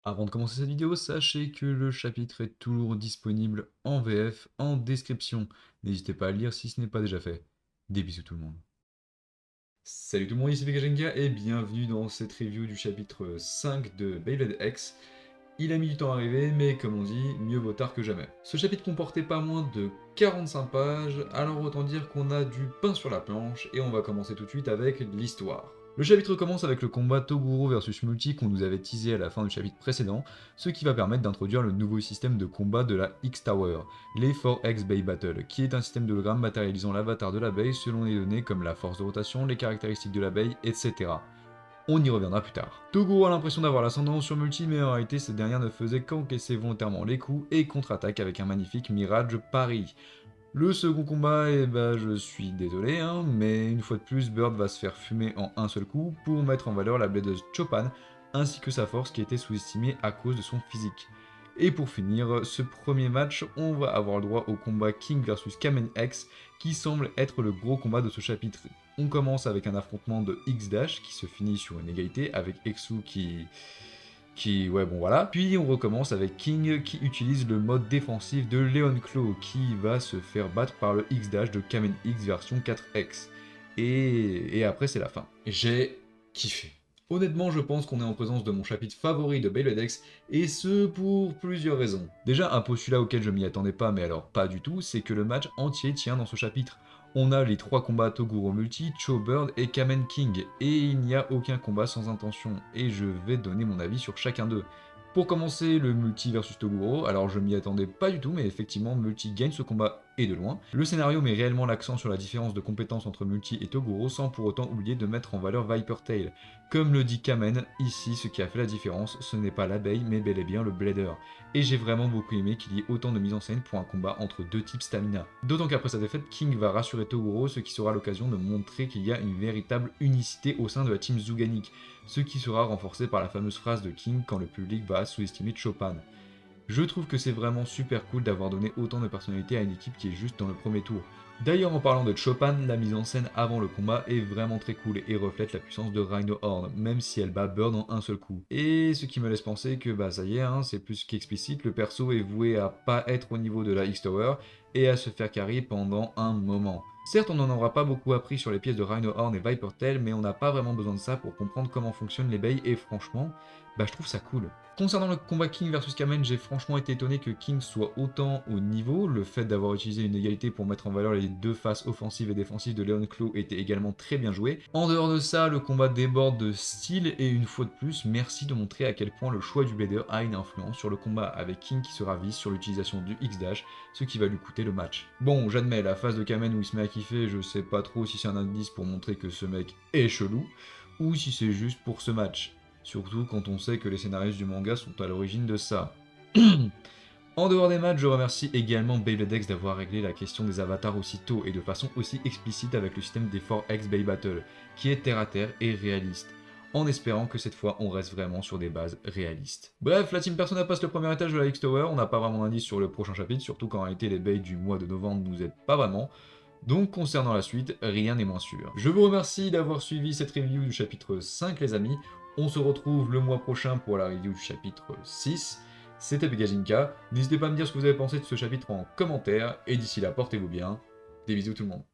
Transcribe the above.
Avant de commencer cette vidéo, sachez que le chapitre est toujours disponible en VF en description. N'hésitez pas à le lire si ce n'est pas déjà fait. Des bisous tout le monde. Salut tout le monde, ici Vegajinka et bienvenue dans cette review du chapitre 5 de Beyblade X. Il a mis du temps à arriver, mais comme on dit, mieux vaut tard que jamais. Ce chapitre comportait pas moins de 45 pages, alors autant dire qu'on a du pain sur la planche, et on va commencer tout de suite avec l'histoire. Le chapitre commence avec le combat Toguro versus Multi qu'on nous avait teasé à la fin du chapitre précédent, ce qui va permettre d'introduire le nouveau système de combat de la X-Tower, les 4X Bay Battle, qui est un système d'hologramme matérialisant l'avatar de l'abeille selon les données comme la force de rotation, les caractéristiques de l'abeille, etc. On y reviendra plus tard. Toguro a l'impression d'avoir l'ascendant sur Multi, mais en réalité cette dernière ne faisait qu'encaisser volontairement les coups et contre-attaque avec un magnifique Mirage Paris. Le second combat, eh ben, je suis désolé, hein, mais une fois de plus, Bird va se faire fumer en un seul coup pour mettre en valeur la blade de Chopin, ainsi que sa force qui était sous-estimée à cause de son physique. Et pour finir ce premier match, on va avoir le droit au combat King versus Kamen X, qui semble être le gros combat de ce chapitre. On commence avec un affrontement de X-Dash qui se finit sur une égalité avec Exu ouais bon voilà. Puis on recommence avec King qui utilise le mode défensif de Leon Claw qui va se faire battre par le X-Dash de Kamen X version 4X. Et après c'est la fin. J'ai kiffé. Honnêtement, je pense qu'on est en présence de mon chapitre favori de Beyblade X, et ce pour plusieurs raisons. Déjà, un postulat auquel je m'y attendais pas, mais alors pas du tout, c'est que le match entier tient dans ce chapitre. On a les 3 combats Toguro Multi, Cho Bird et Kamen King, et il n'y a aucun combat sans intention, et je vais donner mon avis sur chacun d'eux. Pour commencer, le Multi versus Toguro, alors je m'y attendais pas du tout, mais effectivement Multi gagne ce combat et de loin. Le scénario met réellement l'accent sur la différence de compétences entre Multi et Toguro sans pour autant oublier de mettre en valeur Viper Tail. Comme le dit Kamen, ici ce qui a fait la différence, ce n'est pas l'abeille mais bel et bien le blader. Et j'ai vraiment beaucoup aimé qu'il y ait autant de mise en scène pour un combat entre deux types stamina. D'autant qu'après sa défaite, King va rassurer Toguro, ce qui sera l'occasion de montrer qu'il y a une véritable unicité au sein de la team Zuganik, ce qui sera renforcé par la fameuse phrase de King quand le public va sous-estimer Chopin. Je trouve que c'est vraiment super cool d'avoir donné autant de personnalité à une équipe qui est juste dans le premier tour. D'ailleurs en parlant de Chopin, la mise en scène avant le combat est vraiment très cool et reflète la puissance de Rhino Horn, même si elle bat Bird en un seul coup. Et ce qui me laisse penser que bah ça y est, hein, c'est plus qu'explicite, le perso est voué à pas être au niveau de la X-Tower et à se faire carry pendant un moment. Certes, on n'en aura pas beaucoup appris sur les pièces de Rhino Horn et Viper Tail, mais on n'a pas vraiment besoin de ça pour comprendre comment fonctionnent les bays et franchement, bah je trouve ça cool. Concernant le combat King versus Kamen, j'ai franchement été étonné que King soit autant au niveau. Le fait d'avoir utilisé une égalité pour mettre en valeur les deux faces offensives et défensives de Leon Claw était également très bien joué. En dehors de ça, le combat déborde de style et une fois de plus, merci de montrer à quel point le choix du blader a une influence sur le combat avec King qui se ravise sur l'utilisation du X-Dash, ce qui va lui coûter le match. Bon, j'admets, la phase de Kamen où il se met à kiffer, je sais pas trop si c'est un indice pour montrer que ce mec est chelou, ou si c'est juste pour ce match. Surtout quand on sait que les scénaristes du manga sont à l'origine de ça. En dehors des matchs, je remercie également Beyblade X d'avoir réglé la question des avatars aussi tôt et de façon aussi explicite avec le système des 4X Bay Battle, qui est terre à terre et réaliste, en espérant que cette fois on reste vraiment sur des bases réalistes. Bref, la Team Persona passe le premier étage de la X-Tower, on n'a pas vraiment d'indice sur le prochain chapitre, surtout qu'en réalité les bays du mois de novembre nous aident pas vraiment, donc concernant la suite, rien n'est moins sûr. Je vous remercie d'avoir suivi cette review du chapitre 5 les amis, on se retrouve le mois prochain pour la review du chapitre 6, c'était Pegajinka, n'hésitez pas à me dire ce que vous avez pensé de ce chapitre en commentaire, et d'ici là portez-vous bien, des bisous tout le monde.